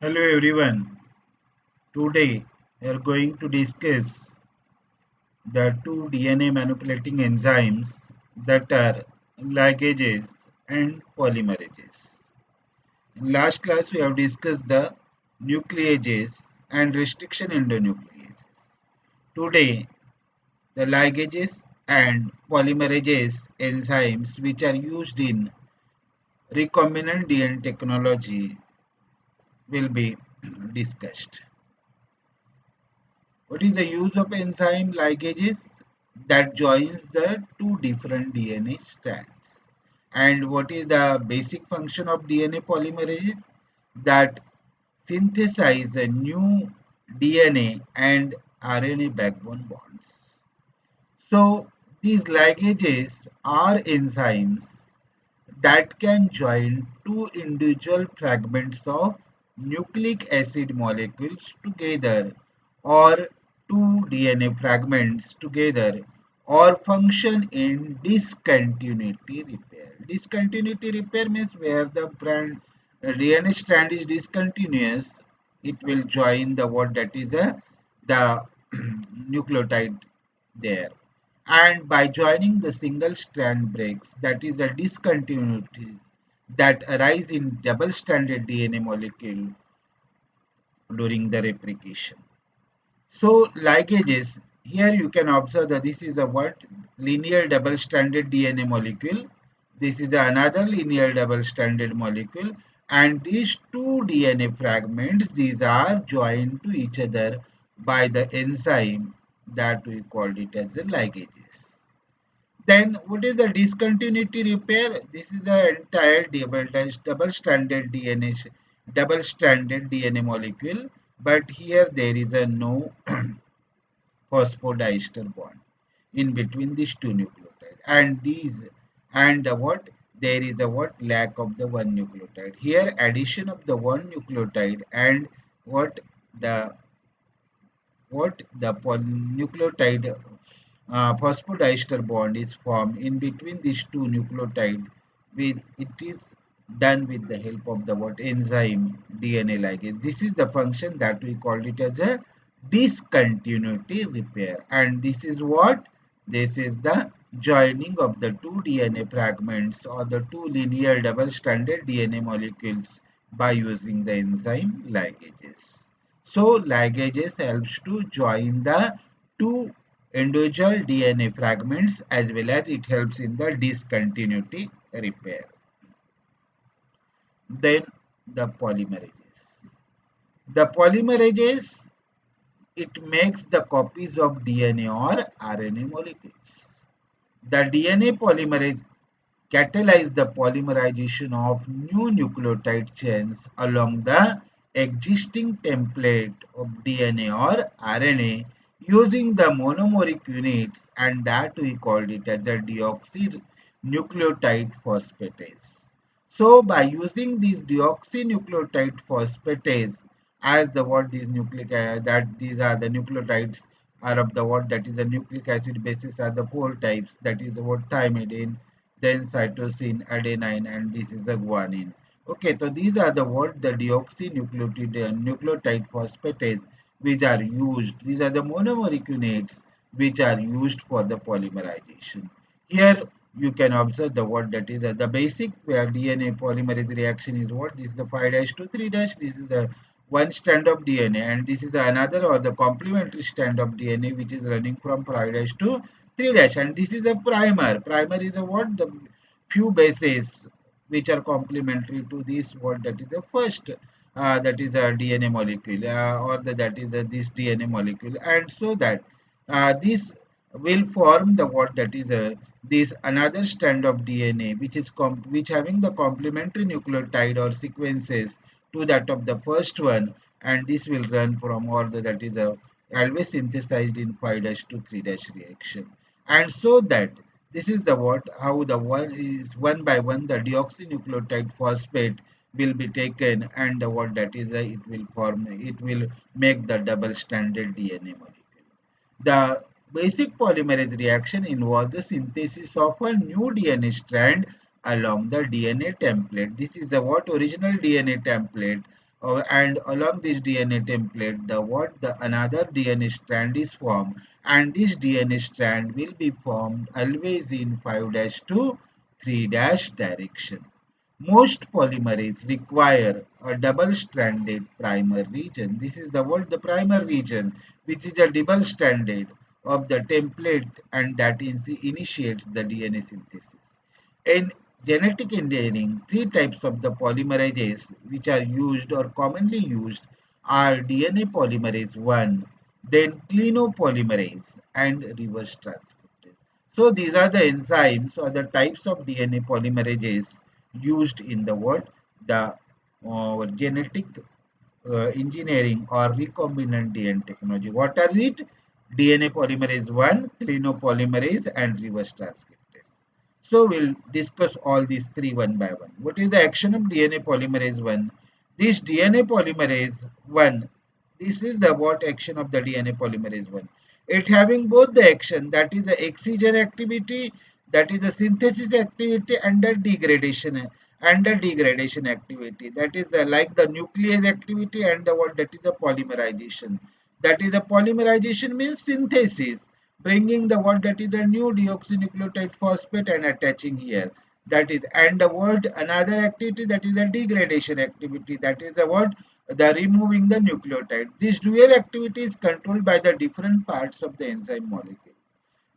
Hello everyone. Today we are going to discuss the two DNA manipulating enzymes that are ligases and polymerases. In last class we have discussed the nucleases and restriction endonucleases. Today the ligases and polymerases enzymes which are used in recombinant DNA technology will be discussed. What is the use of enzyme ligases that joins the two different DNA strands? And what is the basic function of DNA polymerases that synthesize a new DNA and RNA backbone bonds? So these ligases are enzymes that can join two individual fragments of nucleic acid molecules together or two DNA fragments together or function in discontinuity repair. Discontinuity repair means where the DNA strand is discontinuous, it will join the what that is the nucleotide there, and by joining the single strand breaks, that is the discontinuities that arise in double stranded DNA molecule during the replication. So ligases, here you can observe that this is a what linear double stranded DNA molecule. This is another linear double stranded molecule, and these two DNA fragments, these are joined to each other by the enzyme that we called it as the ligases. Then what is the discontinuity repair? This is the entire double stranded DNA molecule, but here there is a no phosphodiester bond in between these two nucleotides, and the what there is a what lack of the one nucleotide. Here addition of the one nucleotide and what the nucleotide phosphodiester bond is formed in between these two nucleotides. With it is done with the help of the what enzyme DNA ligase. This is the function that we called it as a discontinuity repair, and this is the joining of the two DNA fragments or the two linear double stranded DNA molecules by using the enzyme ligases. So ligases helps to join the two individual DNA fragments as well as it helps in the discontinuity repair. Then the polymerases. The polymerases, it makes the copies of DNA or RNA molecules. The DNA polymerase catalyze the polymerization of new nucleotide chains along the existing template of DNA or RNA using the monomeric units, and that we called it as a deoxynucleotide phosphatase. So by using these deoxynucleotide phosphatase as the what these nucleic that these are the nucleotides are of the what that is the nucleic acid bases are the four types, that is the what thymidine, then cytosine, adenine, and this is the guanine. Okay, so these are the what the deoxynucleotide phosphatase which are used. These are the monomeric units which are used for the polymerization. Here you can observe the what that is the basic where DNA polymerase reaction is what this is the 5' to 3'. This is the one strand of DNA, and this is another or the complementary strand of DNA which is running from 5' to 3', and this is a primer. Primer is a what the few bases which are complementary to this what that is the first that is a DNA molecule or that is this DNA molecule, and so that this will form the what that is this another strand of DNA which is which having the complementary nucleotide or sequences to that of the first one, and this will run from or that is always synthesized in 5' to 3' reaction, and so that this is the what how the one is one by one the deoxynucleotide phosphate will be taken, and the what that is it will make the double stranded DNA molecule. The basic polymerase reaction involves the synthesis of a new DNA strand along the DNA template. This is the what original DNA template and along this DNA template, the another DNA strand is formed, and this DNA strand will be formed always in 5' to 3' direction. Most polymerases require a double-stranded primer region. This is the word, the primer region, which is a double-stranded of the template, and that initiates the DNA synthesis. In genetic engineering, three types of the polymerases which are used or commonly used are DNA polymerase 1, then Clonofragment, and reverse transcriptase. So these are the enzymes or the types of DNA polymerases used in the word the genetic engineering or recombinant DNA technology. What are it? DNA polymerase 1, Clonofragment, and reverse transcriptase. So we'll discuss all these three one by one. What is the action of DNA polymerase 1? This DNA polymerase 1, this is the what action of the DNA polymerase 1. It having both the action, that is the excision activity, that is the synthesis activity, and the degradation activity, that is like the nuclease activity, and the what, that is the polymerization. That is the polymerization means synthesis, bringing the what, that is a new deoxynucleotide phosphate and attaching here, that is, and the word another activity, that is a degradation activity, that is the what, the removing the nucleotide. This dual activity is controlled by the different parts of the enzyme molecule.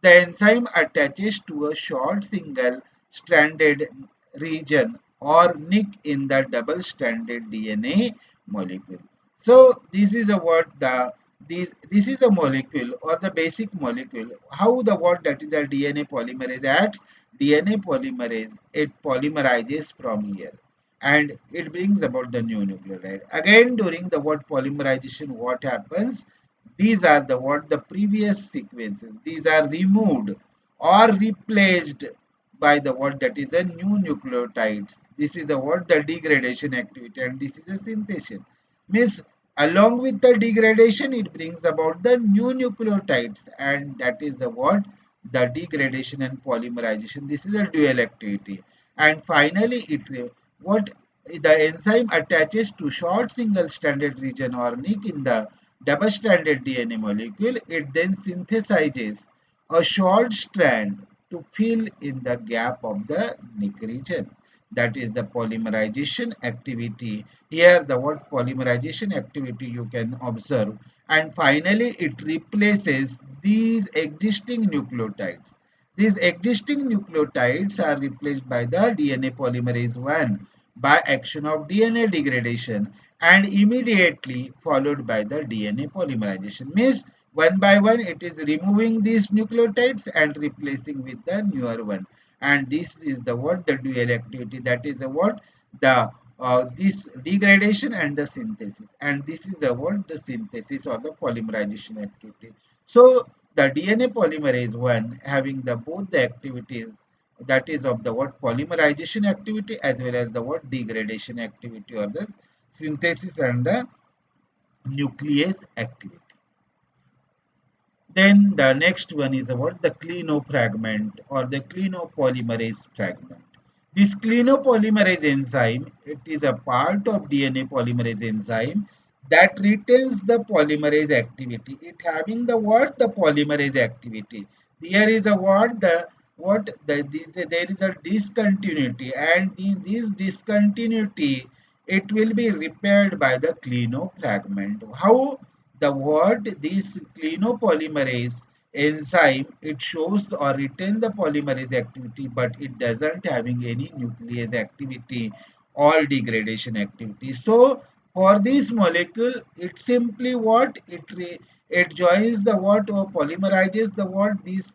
The enzyme attaches to a short single stranded region or nick in the double stranded DNA molecule. So this is a what, the this is a molecule or the basic molecule. How the what, that is the DNA polymerase acts? DNA polymerase, it polymerizes from here and it brings about the new nucleotide. Again, during the what polymerization, what happens? These are the what, the previous sequences. These are removed or replaced by the what, that is a new nucleotides. This is the what, the degradation activity, and this is a synthesis. Means along with the degradation, it brings about the new nucleotides, and that is the what, the degradation and polymerization. This is a dual activity, and finally it what, the enzyme attaches to short single stranded region or nick in the double-stranded DNA molecule. It then synthesizes a short strand to fill in the gap of the nick region. That is the polymerization activity. Here, the word polymerization activity you can observe. And finally, it replaces these existing nucleotides. These existing nucleotides are replaced by the DNA polymerase 1 by action of DNA degradation, and immediately followed by the DNA polymerization. Means one by one it is removing these nucleotides and replacing with the newer one. And this is the what, the dual activity, that is the what, the this degradation and the synthesis, and this is the what, the synthesis or the polymerization activity. So the DNA polymerase 1 having the both the activities, that is of the what, polymerization activity as well as the what, degradation activity or the synthesis and the nuclease activity. Then the next one is about the clinofragment or the clinopolymerase fragment. This clinopolymerase enzyme, it is a part of DNA polymerase enzyme that retains the polymerase activity. It having the what, the polymerase activity. Here is a what, there is a discontinuity, and in this discontinuity it will be repaired by the clinofragment. How? The word this clinopolymerase enzyme, it shows or retains the polymerase activity, but it doesn't having any nuclease activity or degradation activity. So for this molecule, it simply what, it joins the what or polymerizes the what, this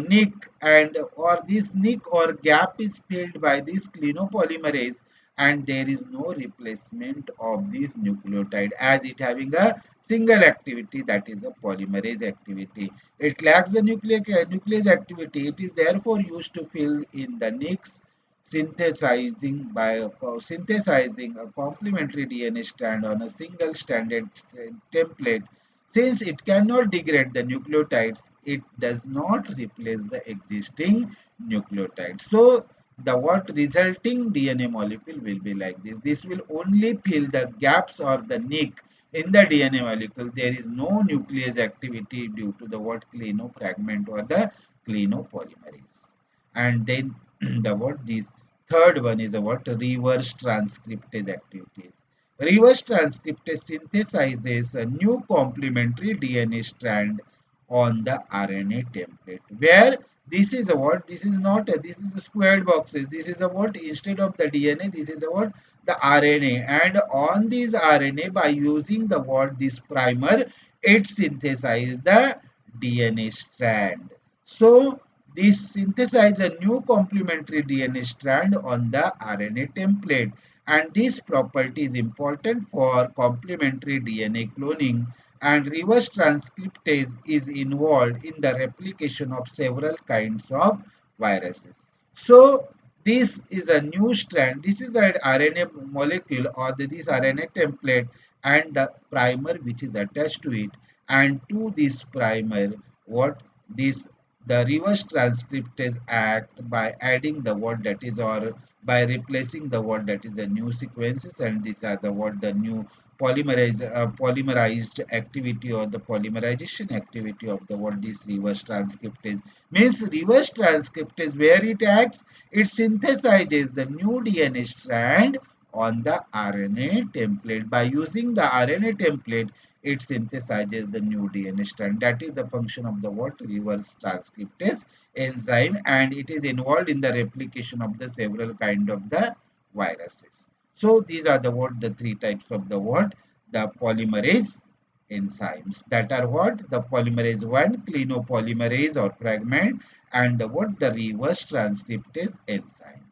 nick, and or this nick or gap is filled by this clinopolymerase, and there is no replacement of this nucleotide as it having a single activity, that is a polymerase activity. It lacks the nuclease activity. It is therefore used to fill in the nicks, synthesizing a complementary DNA strand on a single stranded template. Since it cannot degrade the nucleotides, it does not replace the existing nucleotides. So the what resulting DNA molecule will be like this. This will only fill the gaps or the nick in the DNA molecule. There is no nuclease activity due to the what clinofragment or the clinopolymerase. And then the what this third one is the what reverse transcriptase activities. Reverse transcriptase synthesizes a new complementary DNA strand on the RNA template where this is a what this is not a, this is a squared boxes, this is a what instead of the DNA this is a what the RNA, and on this RNA by using the what this primer it synthesizes the DNA strand. So this synthesizes a new complementary DNA strand on the RNA template, and this property is important for complementary DNA cloning, and reverse transcriptase is involved in the replication of several kinds of viruses. So this is a new strand. This is an RNA molecule or this RNA template and the primer which is attached to it. And to this primer, what this the reverse transcriptase act by adding the word that is or by replacing the word that is the new sequences, and these are the what the new polymerized activity or the polymerization activity of the what this reverse transcriptase means. Reverse transcriptase where it acts, it synthesizes the new DNA strand on the RNA template. By using the RNA template, it synthesizes the new DNA strand. That is the function of the what reverse transcriptase enzyme, and it is involved in the replication of the several kind of the viruses. So these are the what the three types of the what the polymerase enzymes, that are what the polymerase 1 clinopolymerase or fragment, and the what the reverse transcriptase enzyme.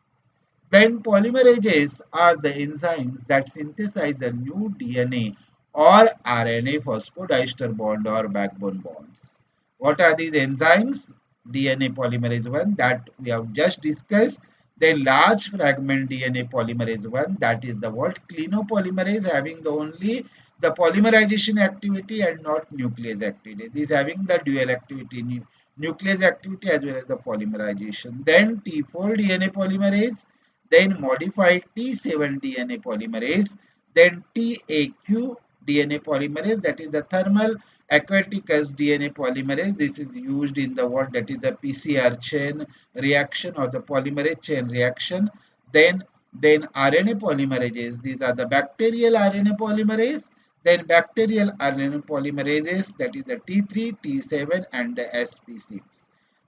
Then polymerases are the enzymes that synthesize a new DNA or RNA phosphodiester bond or backbone bonds. What are these enzymes? DNA polymerase 1 that we have just discussed. Then large fragment DNA polymerase 1, that is the what clinopolymerase, having the only the polymerization activity and not nuclease activity. This having the dual activity, nuclease activity as well as the polymerization. Then T4 DNA polymerase, then modified T7 DNA polymerase, then TAQ DNA polymerase, that is the thermal aquaticus DNA polymerase. This is used in the what that is the PCR chain reaction or the polymerase chain reaction. Then RNA polymerases, these are the bacterial RNA polymerase, then bacterial RNA polymerases, that is the T3, T7 and the SP6.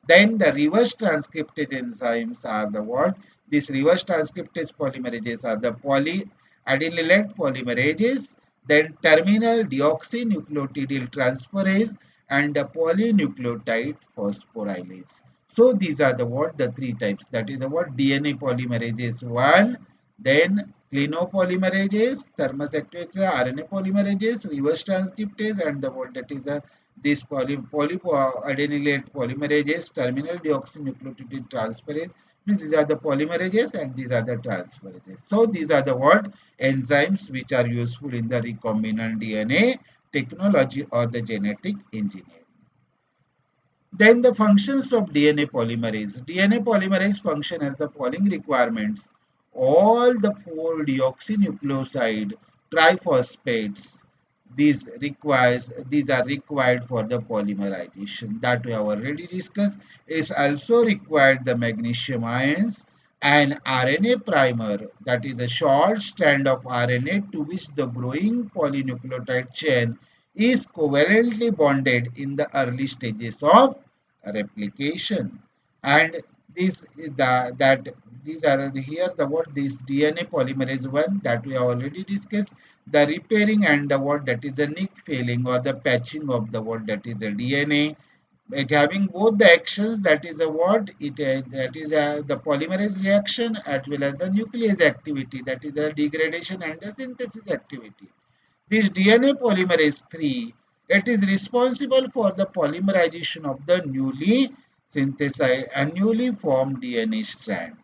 Then the reverse transcriptase enzymes are the what? These reverse transcriptase polymerases are the polyadenylate polymerases, then terminal deoxynucleotidyl transferase, and the polynucleotide phosphorylase. So these are the what the three types. That is the what DNA polymerases 1, then clinopolymerases, thermosactics, RNA polymerases, reverse transcriptase, and the what that is a this polyadenylate polymerases, terminal deoxynucleotide transferase. These are the polymerases and these are the transferases. So these are the what enzymes which are useful in the recombinant DNA technology or the genetic engineering. Then the functions of DNA polymerase. DNA polymerase function as the following requirements. All the 4-deoxynucleoside triphosphates, these are required for the polymerization that we have already discussed. Is also required the magnesium ions and RNA primer, that is a short strand of RNA to which the growing polynucleotide chain is covalently bonded in the early stages of replication. And this is that these are here the what this DNA polymerase 1 that we have already discussed, the repairing and the what that is the nick filling or the patching of the what that is the DNA. It having both the actions, that is a what it that is the polymerase reaction as well as the nuclease activity, that is the degradation and the synthesis activity. This DNA polymerase 3, it is responsible for the polymerization of the newly synthesized and newly formed DNA strand.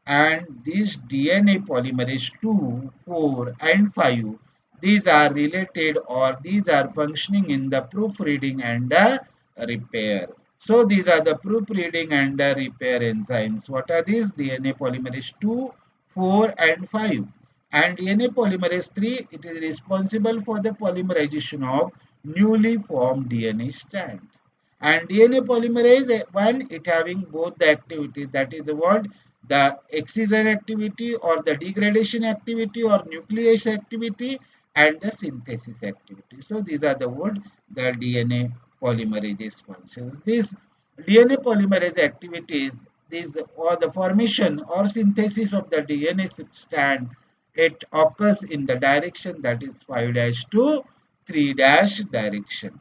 And this DNA polymerase 2, 4 and 5, these are related or these are functioning in the proofreading and the repair. So these are the proofreading and the repair enzymes. What are these? DNA polymerase 2, 4 and 5. And DNA polymerase 3, it is responsible for the polymerization of newly formed DNA strands. And DNA polymerase 1, it having both the activities, that is what? The excision activity or the degradation activity or nuclease activity and the synthesis activity. So these are the word, the DNA polymerase functions. These DNA polymerase activities, these or the formation or synthesis of the DNA strand, it occurs in the direction that is 5' to 3' direction,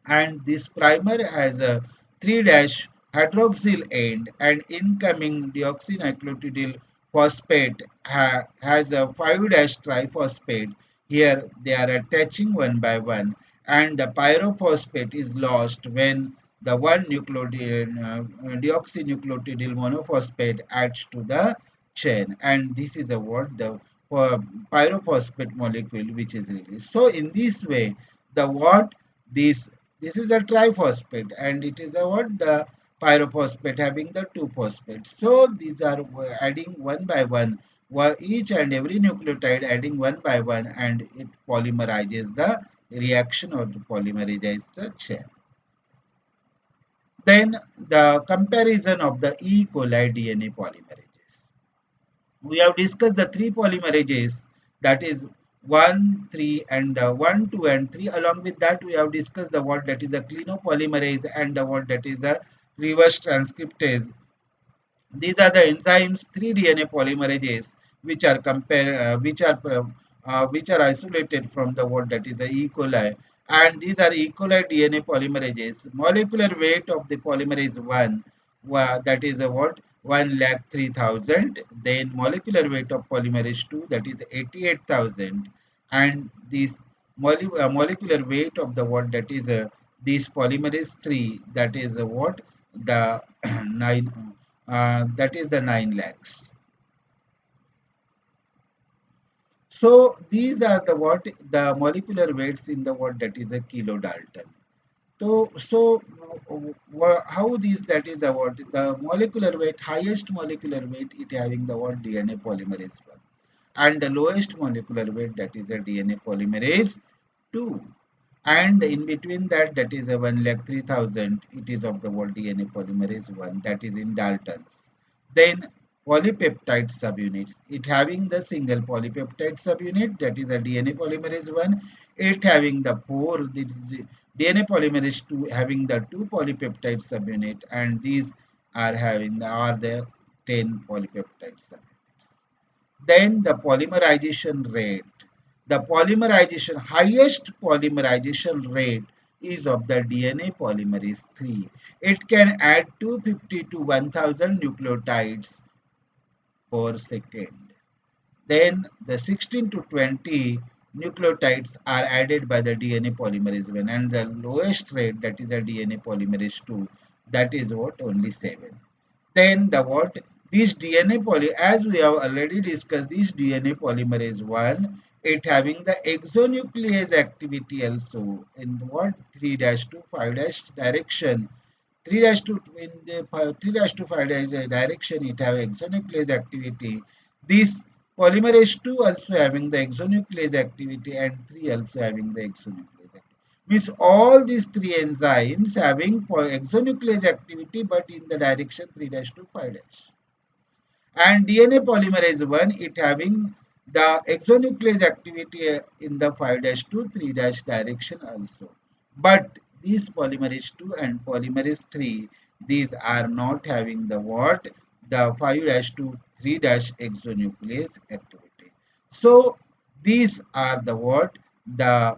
and this primer has a 3' hydroxyl end, and incoming deoxynitrotyl phosphate has a 5' triphosphate. Here they are attaching one by one, and the pyrophosphate is lost when the one deoxynucleotidyl monophosphate adds to the chain, and this is a what the pyrophosphate molecule which is released. So in this way, the what this this is a triphosphate, and it is a what the pyrophosphate having the two phosphates. So these are adding one by one, each and every nucleotide adding one by one, and it polymerizes the reaction or polymerizes the chain. Then the comparison of the E. coli DNA polymerases. We have discussed the three polymerases, that is 1, 3 and the 1, 2 and 3. Along with that, we have discussed the word that is a clenopolymerase and the word that is a reverse transcriptase. These are the enzymes, three DNA polymerases, which are isolated from the word that is the E. coli. And these are E. coli DNA polymerases. Molecular weight of the polymerase 1, that is a what? 1,03,000. Then molecular weight of polymerase 2, that is 88,000. And this molecular weight of the what that is this polymerase 3, that is what? The 9 that is the 9 lakhs. So these are the what the molecular weights in the what that is a kilodalton. So how these that is the what the molecular weight, highest molecular weight it having the what DNA polymerase 1, and the lowest molecular weight that is a DNA polymerase 2, and in between that, that is a 1,03,000, it is of the what DNA polymerase 1, that is in daltons. Then polypeptide subunits, it having the single polypeptide subunit, that is a DNA polymerase 1, it having the 4, this is the DNA polymerase 2 having the 2 polypeptide subunit, and these are having the 10 polypeptide subunits. Then the polymerization rate. The polymerization, highest polymerization rate is of the DNA polymerase 3. It can add 250 to 1000 nucleotides per second. Then the 16 to 20 nucleotides are added by the DNA polymerase 1, and the lowest rate, that is a DNA polymerase 2, that is what? Only 7. Then the what? This DNA poly, as we have already discussed, this DNA polymerase 1, it having the exonuclease activity also in what? 3' to 5' direction. 3' to in the 3' to 5' direction, it have exonuclease activity. This polymerase 2 also having the exonuclease activity, and 3 also having the exonuclease activity. Means all these three enzymes having exonuclease activity, but in the direction 3' to 5'. And DNA polymerase 1, it having the exonuclease activity in the 5' to 3' direction also. But these polymerase 2 and polymerase 3, these are not having the what? The 5' to 3' exonuclease activity. So these are the what? The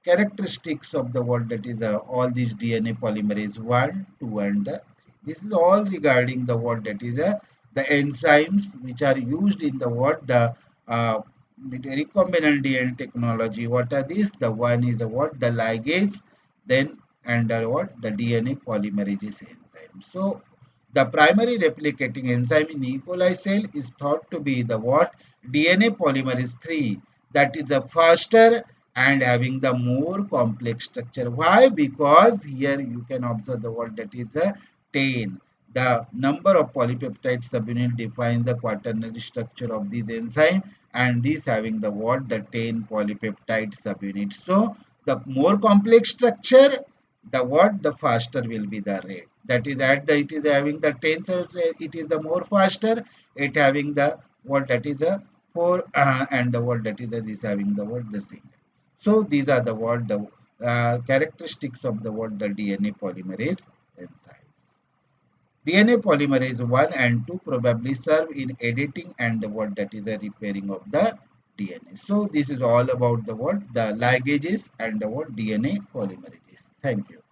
characteristics of the what that is all these DNA polymerase 1, 2 and 3. This is all regarding the what that is the enzymes which are used in the what the recombinant DNA technology. What are these? The one is the what? The ligase, then and what? The DNA polymerase enzyme. So the primary replicating enzyme in E. coli cell is thought to be the what? DNA polymerase 3. That is the faster and having the more complex structure. Why? Because here you can observe the word that is a 10. The number of polypeptide subunit defines the quaternary structure of this enzyme, and this having the word the 10 polypeptide subunit. So the more complex structure, the what the faster will be the rate. That is at the it is having the 10, so it is the more faster. It having the what that is a 4 and the word that is a, is having the word the single. So these are the what the characteristics of the what the DNA polymerase enzymes. DNA polymerase 1 and 2 probably serve in editing and the what that is a repairing of the DNA. So this is all about the what the ligases and the what DNA polymerases. Thank you.